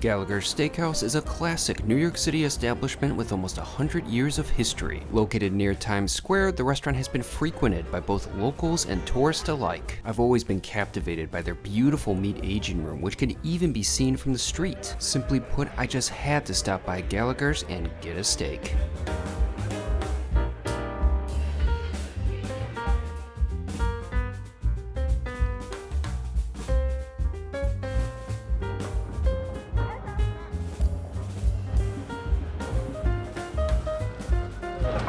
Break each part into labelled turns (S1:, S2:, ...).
S1: Gallaghers Steakhouse is a classic New York City establishment with almost 100 years of history. Located near Times Square, the restaurant has been frequented by both locals and tourists alike. I've always been captivated by their beautiful meat aging room, which can even be seen from the street. Simply put, I just had to stop by Gallaghers and get a steak.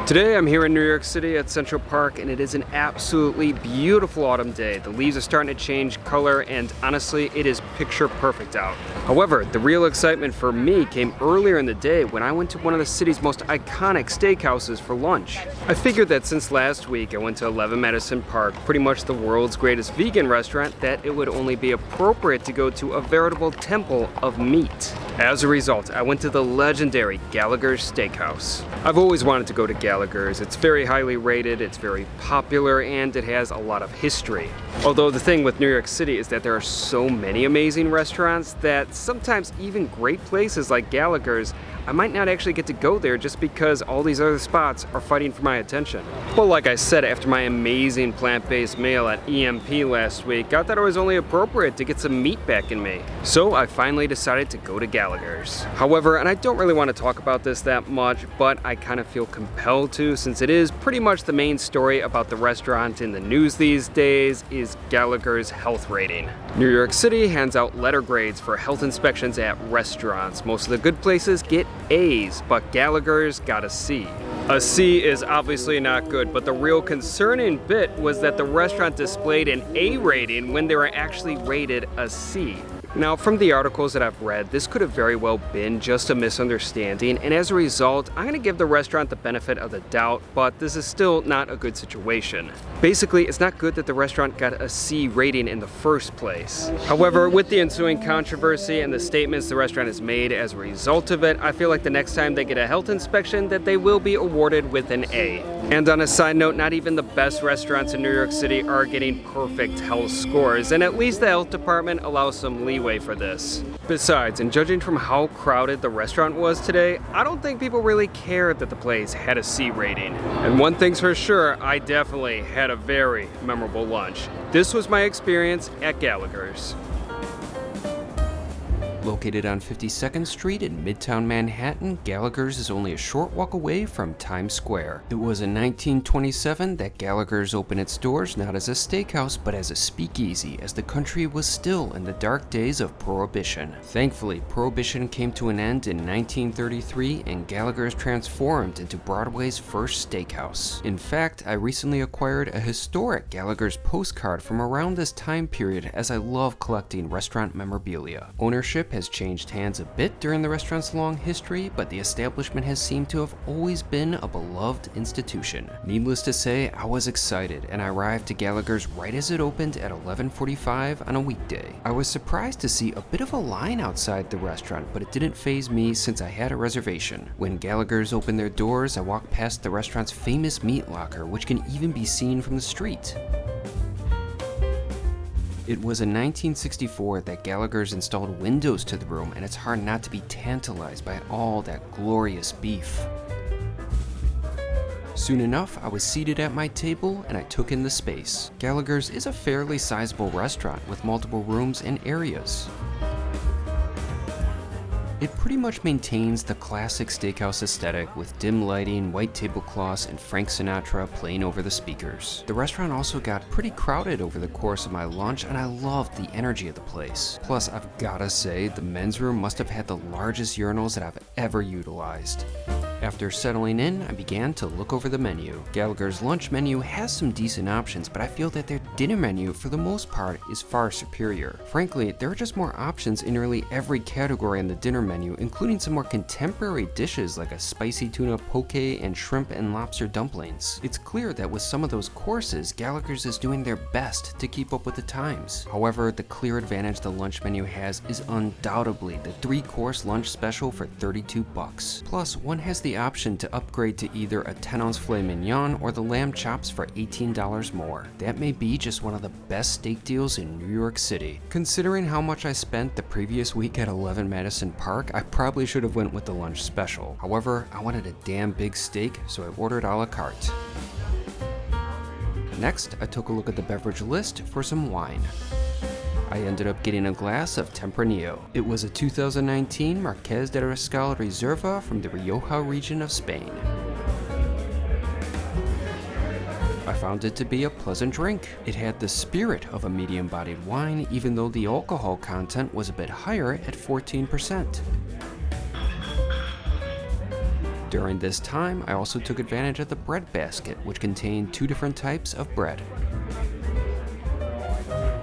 S2: Today I'm here in New York City at Central Park, and it is an absolutely beautiful autumn day. The leaves are starting to change color, and honestly, it is picture perfect out. However, the real excitement for me came earlier in the day when I went to one of the city's most iconic steakhouses for lunch. I figured that since last week I went to 11 Madison Park, pretty much the world's greatest vegan restaurant, that it would only be appropriate to go to a veritable temple of meat. As a result, I went to the legendary Gallaghers Steakhouse. I've always wanted to go to Gallagher's. It's very highly rated, it's very popular, and it has a lot of history. Although the thing with New York City is that there are so many amazing restaurants that sometimes even great places like Gallagher's, I might not actually get to go there just because all these other spots are fighting for my attention. But like I said, after my amazing plant-based meal at EMP last week, I thought it was only appropriate to get some meat back in me. So I finally decided to go to Gallagher's. However, and I don't really want to talk about this that much, but I kind of feel compelled to, since it is pretty much the main story about the restaurant in the news these days, is Gallagher's health rating. New York City hands out letter grades for health inspections at restaurants. Most of the good places get A's, but Gallagher's got a C. A C is obviously not good, but the real concerning bit was that the restaurant displayed an A rating when they were actually rated a C. Now, from the articles that I've read, this could have very well been just a misunderstanding, and as a result, I'm going to give the restaurant the benefit of the doubt, but this is still not a good situation. Basically, it's not good that the restaurant got a C rating in the first place. However, with the ensuing controversy and the statements the restaurant has made as a result of it, I feel like the next time they get a health inspection that they will be awarded with an A. And on a side note, not even the best restaurants in New York City are getting perfect health scores, and at least the health department allows some leeway for this. Besides, and judging from how crowded the restaurant was today, I don't think people really cared that the place had a C rating. And one thing's for sure, I definitely had a very memorable lunch. This was my experience at Gallaghers.
S1: Located on 52nd Street in Midtown Manhattan, Gallaghers is only a short walk away from Times Square. It was in 1927 that Gallaghers opened its doors not as a steakhouse but as a speakeasy, as the country was still in the dark days of Prohibition. Thankfully, Prohibition came to an end in 1933 and Gallaghers transformed into Broadway's first steakhouse. In fact, I recently acquired a historic Gallaghers postcard from around this time period, as I love collecting restaurant memorabilia. Ownership has changed hands a bit during the restaurant's long history, but the establishment has seemed to have always been a beloved institution. Needless to say, I was excited, and I arrived to Gallaghers right as it opened at 11:45 on a weekday. I was surprised to see a bit of a line outside the restaurant, but it didn't faze me since I had a reservation. When Gallaghers opened their doors, I walked past the restaurant's famous meat locker, which can even be seen from the street. It was in 1964 that Gallaghers installed windows to the room, and it's hard not to be tantalized by all that glorious beef. Soon enough, I was seated at my table and I took in the space. Gallaghers is a fairly sizable restaurant with multiple rooms and areas. It pretty much maintains the classic steakhouse aesthetic with dim lighting, white tablecloths, and Frank Sinatra playing over the speakers. The restaurant also got pretty crowded over the course of my lunch, and I loved the energy of the place. Plus, I've gotta say, the men's room must have had the largest urinals that I've ever utilized. After settling in, I began to look over the menu. Gallaghers' lunch menu has some decent options, but I feel that their dinner menu, for the most part, is far superior. Frankly, there are just more options in nearly every category on the dinner menu, including some more contemporary dishes like a spicy tuna poke and shrimp and lobster dumplings. It's clear that with some of those courses, Gallaghers is doing their best to keep up with the times. However, the clear advantage the lunch menu has is undoubtedly the 3-course lunch special for $32. Plus, one has the option to upgrade to either a 10-ounce filet mignon or the lamb chops for $18 more. That may be just one of the best steak deals in New York City. Considering how much I spent the previous week at 11 Madison Park, I probably should have went with the lunch special. However, I wanted a damn big steak, so I ordered a la carte. Next, I took a look at the beverage list for some wine. I ended up getting a glass of Tempranillo. It was a 2019 Marqués de Riscal Reserva from the Rioja region of Spain. I found it to be a pleasant drink. It had the spirit of a medium-bodied wine, even though the alcohol content was a bit higher at 14%. During this time, I also took advantage of the bread basket, which contained 2 different types of bread.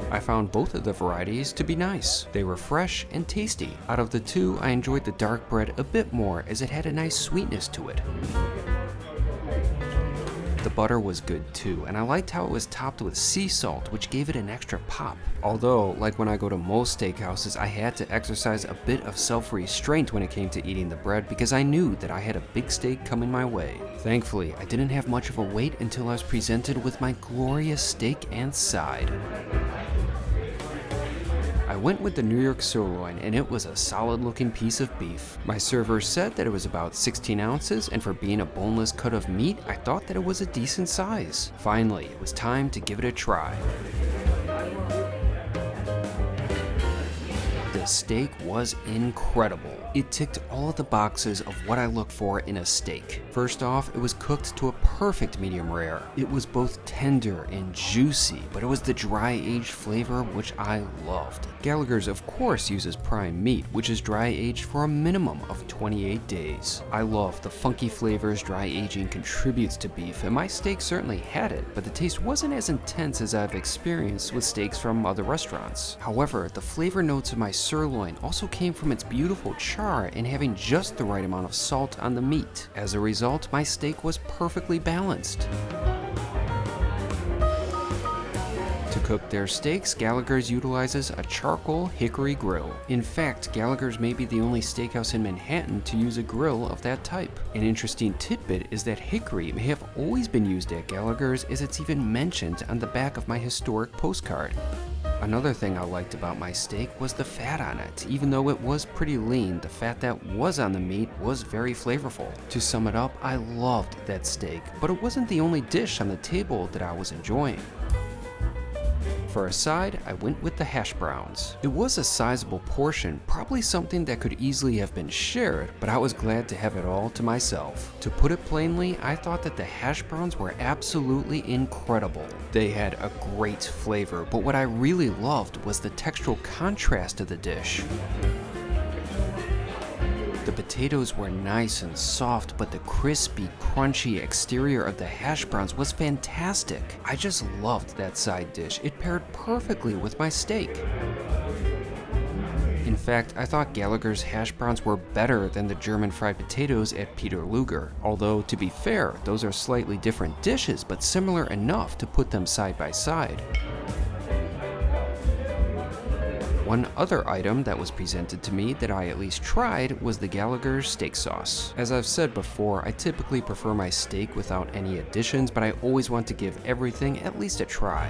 S1: I found both of the varieties to be nice. They were fresh and tasty. Out of the 2, I enjoyed the dark bread a bit more as it had a nice sweetness to it. The butter was good too, and I liked how it was topped with sea salt, which gave it an extra pop. Although, like when I go to most steakhouses, I had to exercise a bit of self-restraint when it came to eating the bread because I knew that I had a big steak coming my way. Thankfully, I didn't have much of a wait until I was presented with my glorious steak and side. I went with the New York sirloin, and it was a solid looking piece of beef. My server said that it was about 16 ounces, and for being a boneless cut of meat, I thought that it was a decent size. Finally, it was time to give it a try. The steak was incredible. It ticked all of the boxes of what I look for in a steak. First off, it was cooked to a perfect medium rare. It was both tender and juicy, but it was the dry aged flavor which I loved. Gallagher's of course uses prime meat, which is dry aged for a minimum of 28 days. I love the funky flavors dry aging contributes to beef, and my steak certainly had it, but the taste wasn't as intense as I've experienced with steaks from other restaurants. However, the flavor notes of my sirloin also came from its beautiful char and having just the right amount of salt on the meat. As a result, my steak was perfectly balanced. To cook their steaks, Gallagher's utilizes a charcoal hickory grill. In fact, Gallagher's may be the only steakhouse in Manhattan to use a grill of that type. An interesting tidbit is that hickory may have always been used at Gallagher's, as it's even mentioned on the back of my historic postcard. Another thing I liked about my steak was the fat on it. Even though it was pretty lean, the fat that was on the meat was very flavorful. To sum it up, I loved that steak, but it wasn't the only dish on the table that I was enjoying. For a side, I went with the hash browns. It was a sizable portion, probably something that could easily have been shared, but I was glad to have it all to myself. To put it plainly, I thought that the hash browns were absolutely incredible. They had a great flavor, but what I really loved was the textural contrast of the dish. The potatoes were nice and soft, but the crispy, crunchy exterior of the hash browns was fantastic. I just loved that side dish. It paired perfectly with my steak. In fact, I thought Gallagher's hash browns were better than the German fried potatoes at Peter Luger. Although, to be fair, those are slightly different dishes, but similar enough to put them side by side. One other item that was presented to me that I at least tried was the Gallaghers steak sauce. As I've said before, I typically prefer my steak without any additions, but I always want to give everything at least a try.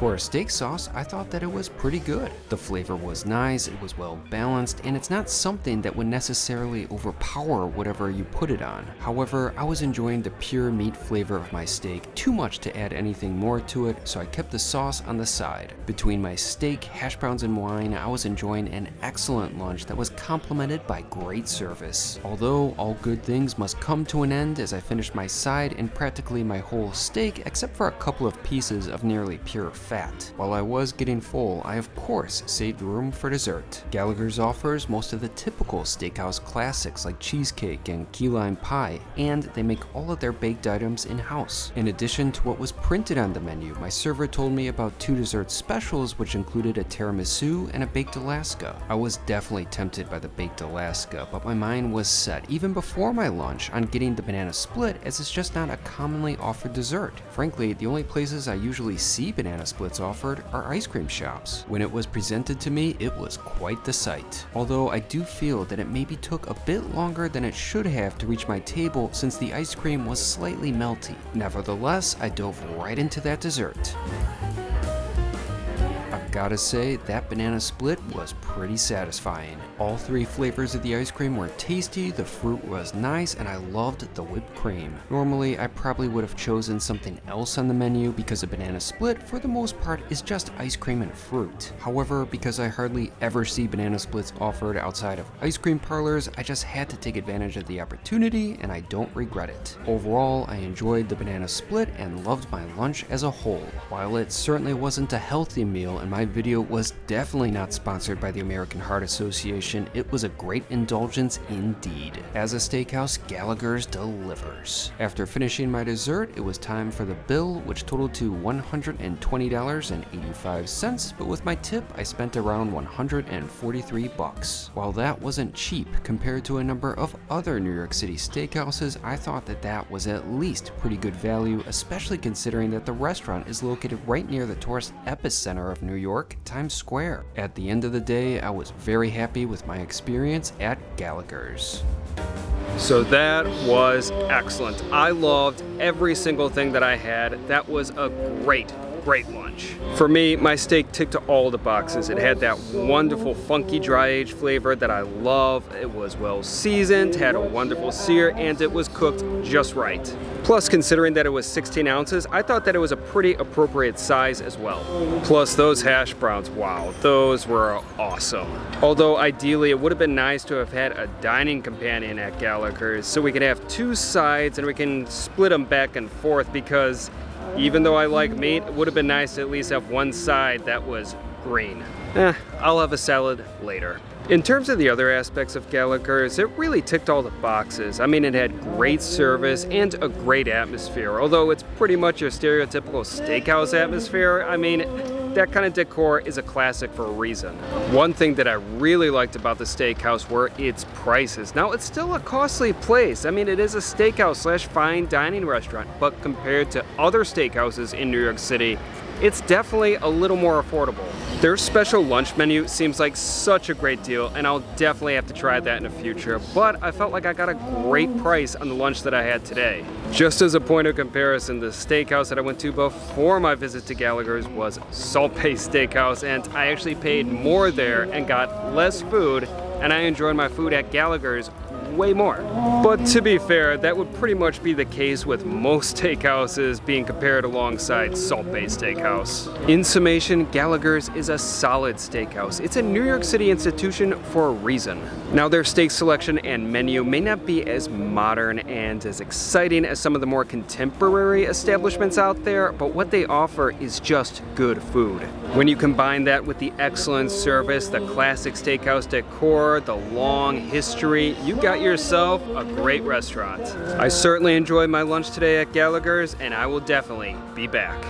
S1: For a steak sauce, I thought that it was pretty good. The flavor was nice, it was well balanced, and it's not something that would necessarily overpower whatever you put it on. However, I was enjoying the pure meat flavor of my steak too much to add anything more to it, so I kept the sauce on the side. Between my steak, hash browns, and wine, I was enjoying an excellent lunch that was complemented by great service. Although all good things must come to an end, as I finished my side and practically my whole steak except for a couple of pieces of nearly pure fat. While I was getting full, I of course saved room for dessert. Gallagher's offers most of the typical steakhouse classics like cheesecake and key lime pie, and they make all of their baked items in-house. In addition to what was printed on the menu, my server told me about 2 dessert specials which included a tiramisu and a baked Alaska. I was definitely tempted by the baked Alaska, but my mind was set even before my lunch on getting the banana split, as it's just not a commonly offered dessert. Frankly, the only places I usually see banana splits offered are ice cream shops. When it was presented to me, it was quite the sight. Although I do feel that it maybe took a bit longer than it should have to reach my table since the ice cream was slightly melty. Nevertheless, I dove right into that dessert. Gotta say, that banana split was pretty satisfying. All three flavors of the ice cream were tasty, the fruit was nice, and I loved the whipped cream. Normally, I probably would have chosen something else on the menu because a banana split, for the most part, is just ice cream and fruit. However, because I hardly ever see banana splits offered outside of ice cream parlors, I just had to take advantage of the opportunity, and I don't regret it. Overall, I enjoyed the banana split and loved my lunch as a whole. While it certainly wasn't a healthy meal, and my video was definitely not sponsored by the American Heart Association, it was a great indulgence indeed. As a steakhouse, Gallagher's delivers. After finishing my dessert, it was time for the bill, which totaled to $120.85, but with my tip, I spent around $143. While that wasn't cheap compared to a number of other New York City steakhouses, I thought that was at least pretty good value, especially considering that the restaurant is located right near the tourist epicenter of New York, Times Square. At the end of the day, I was very happy with my experience at Gallagher's.
S2: So that was excellent. I loved every single thing that I had. That was a great lunch. For me, my steak ticked all the boxes. It had that wonderful funky dry aged flavor that I love. It was well seasoned, had a wonderful sear, and it was cooked just right. Plus, considering that it was 16 ounces, I thought that it was a pretty appropriate size as well. Plus, those hash browns, wow, those were awesome. Although ideally, it would have been nice to have had a dining companion at Gallagher's so we could have two sides and we can split them back and forth, because even though I like meat, it would have been nice to at least have one side that was green. I'll have a salad later. In terms of the other aspects of Gallagher's, it really ticked all the boxes. I mean, it had great service and a great atmosphere. Although it's pretty much your stereotypical steakhouse atmosphere, I mean, that kind of decor is a classic for a reason. One thing that I really liked about the steakhouse were its prices. Now, it's still a costly place. I mean, it is a steakhouse slash fine dining restaurant, but compared to other steakhouses in New York City, it's definitely a little more affordable. Their special lunch menu seems like such a great deal, and I'll definitely have to try that in the future, but I felt like I got a great price on the lunch that I had today. Just as a point of comparison, the steakhouse that I went to before my visit to Gallagher's was Salt Bae Steakhouse, and I actually paid more there and got less food, and I enjoyed my food at Gallagher's way more. But to be fair, that would pretty much be the case with most steakhouses being compared alongside Salt Bae Steakhouse. In summation, Gallagher's is a solid steakhouse. It's a New York City institution for a reason. Now, their steak selection and menu may not be as modern and as exciting as some of the more contemporary establishments out there, but what they offer is just good food. When you combine that with the excellent service, the classic steakhouse decor, the long history, you got yourself a great restaurant. I certainly enjoyed my lunch today at Gallagher's, and I will definitely be back.